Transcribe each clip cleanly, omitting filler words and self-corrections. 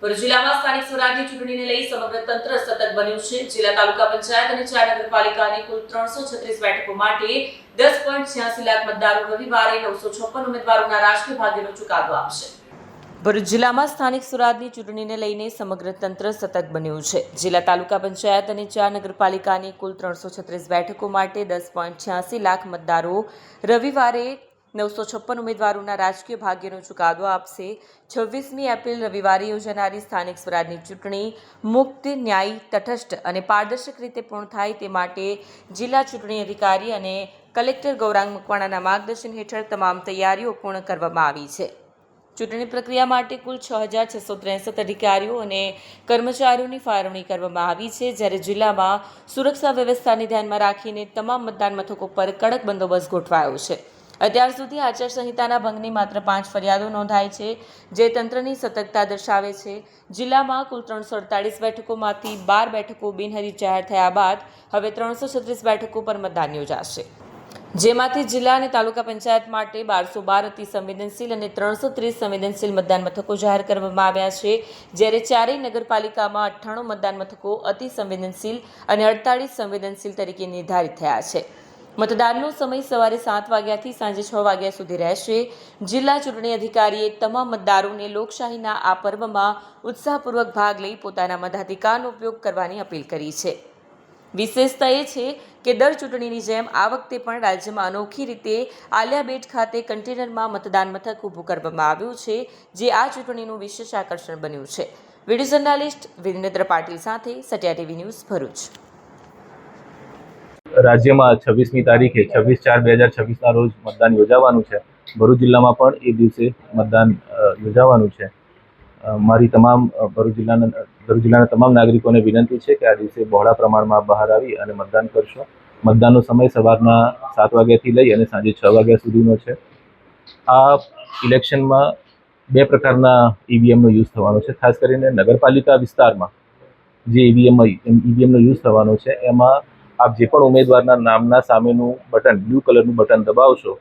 ભરૂચ જિલ્લામાં સ્થાનિક સ્વરાજની ચૂંટણીને લઈ સમગ્ર તંત્ર સતર્ક બન્યું છે। જિલ્લા તાલુકા પંચાયત અને 4 નગરપાલિકાની કુલ 336 બેઠકો માટે 10.86 લાખ મતદારો રવિવારે 956 ઉમેદવારોના રાષ્ટ્રીય ભાગ્યનો ચુકાદો આપશે। ભરૂચ જિલ્લામાં સ્થાનિક સ્વરાજની ચૂંટણીને લઈને સમગ્ર તંત્ર સતર્ક બન્યું છે। જિલ્લા તાલુકા પંચાયત અને 4 નગરપાલિકાની કુલ 336 બેઠકો માટે 10.86 લાખ મતદારો રવિવારે 956 ઉમેદવારોના રાજકીય ભાગ્યનો ચુકાદો આપશે। 26મી એપ્રિલ રવિવારે યોજાનારી સ્થાનિક સ્વરાજની ચૂંટણી મુક્ત, ન્યાયી, તટસ્થ અને પારદર્શક રીતે પૂર્ણ થાય તે માટે જિલ્લા ચૂંટણી અધિકારી અને કલેક્ટર ગૌરાંગ મકવાણાના માર્ગદર્શન હેઠળ તમામ તૈયારીઓ પૂર્ણ કરવામાં આવી છે। ચૂંટણી પ્રક્રિયા માટે કુલ 6,663 અધિકારીઓ અને કર્મચારીઓની ફાળવણી કરવામાં આવી છે, જ્યારે જિલ્લામાં સુરક્ષા વ્યવસ્થાને ધ્યાનમાં રાખીને તમામ મતદાન મથકો પર કડક બંદોબસ્ત ગોઠવાયો છે। અત્યાર સુધી આચારસંહિતાના ભંગની માત્ર 5 ફરિયાદો નોંધાઈ છે, જે તંત્રની સતર્કતા દર્શાવે છે। જિલ્લામાં કુલ 348 બેઠકોમાંથી 12 બેઠકો બિનહરીફ જાહેર થયા બાદ હવે 336 બેઠકો પર મતદાન યોજાશે, જેમાંથી જિલ્લા અને તાલુકા પંચાયત માટે 1212 અતિ સંવેદનશીલ અને 330 સંવેદનશીલ મતદાન મથકો જાહેર કરવામાં આવ્યા છે, જ્યારે ચારેય નગરપાલિકામાં 98 મતદાન મથકો અતિ સંવેદનશીલ અને 48 સંવેદનશીલ તરીકે નિર્ધારિત થયા છે। મતદાનનો સમય સવારે 7 વાગ્યાથી સાંજે 6 વાગ્યા સુધી રહેશે। જિલ્લા ચૂંટણી અધિકારીએ તમામ મતદારોને લોકશાહીના આ પર્વમાં ઉત્સાહપૂર્વક ભાગ લઈ પોતાના મતાધિકારનો ઉપયોગ કરવાની અપીલ કરી છે। વિશેષતા એ છે કે દર ચૂંટણીની જેમ આ વખતે પણ રાજ્યમાં અનોખી રીતે આલિયાબેટ ખાતે કન્ટેનરમાં મતદાન મથક ઊભું કરવામાં આવ્યું છે, જે આ ચૂંટણીનું વિશેષ આકર્ષણ બન્યું છે। વિડીયો જર્નાલિસ્ટ વિરેન્દ્ર પાટીલ સાથે સત્યા ટીવી ન્યૂઝ ભરૂચ। રાજ્યમાં 26મી તારીખે 26/4/2026ના રોજ મતદાન યોજાવાનું છે। ભરૂચ જિલ્લામાં પણ એ દિવસે મતદાન યોજાવાનું છે। મારી તમામ ભરૂચ જિલ્લાના તમામ નાગરિકોને વિનંતી છે કે આ દિવસે બહોળા પ્રમાણમાં બહાર આવી અને મતદાન કરશો। મતદાનનો સમય સવારના 7 વાગ્યાથી લઈ અને સાંજે 6 વાગ્યા સુધીનો છે। આ ઇલેક્શનમાં 2 પ્રકારના ઈવીએમનો યુઝ થવાનો છે। ખાસ કરીને નગરપાલિકા વિસ્તારમાં જે ઈવીએમનો યુઝ થવાનો છે, એમાં આપ જે પણ ઉમેદવારના નામના સામેનું બટન, બ્લુ કલરનું બટન દબાવશો,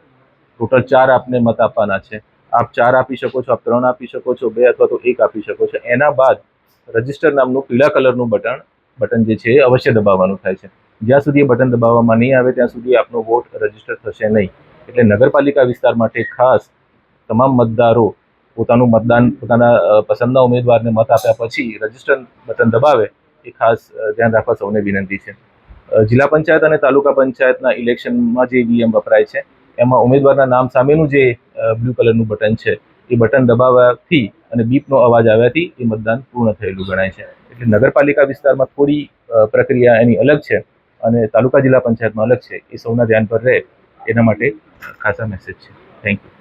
ટોટલ 4 આપને મત આપવાના છે। આપ 4 આપી શકો છો, આપ 3 આપી શકો છો, 2 અથવા તો 1 આપી શકો છો। એના બાદ રજિસ્ટર નામનું પીળા કલરનું બટન જે છે એ અવશ્ય દબાવવાનું થાય છે। જ્યાં સુધી એ બટન દબાવવામાં નહીં આવે ત્યાં સુધી આપનો વોટ રજિસ્ટર થશે નહીં। એટલે નગરપાલિકા વિસ્તાર માટે ખાસ તમામ મતદારો પોતાના પસંદના ઉમેદવારને મત આપ્યા પછી રજિસ્ટર બટન દબાવે એ ખાસ ધ્યાન રાખવા સૌને વિનંતી છે। જિલ્લા પંચાયત અને તાલુકા પંચાયતના ઇલેક્શનમાં જે ઈવીએમ વપરાય છે, એમાં ઉમેદવારના નામ સામેનું જે બ્લુ કલરનું બટન છે, એ બટન દબાવવાથી અને બીપનો અવાજ આવ્યાથી એ મતદાન પૂર્ણ થયેલું ગણાય છે। એટલે નગરપાલિકા વિસ્તારમાં થોડી પ્રક્રિયા એની અલગ છે અને તાલુકા જિલ્લા પંચાયતમાં અલગ છે। એ સૌના ધ્યાન પર રહે એના માટે ખાસા મેસેજ છે। Thank you.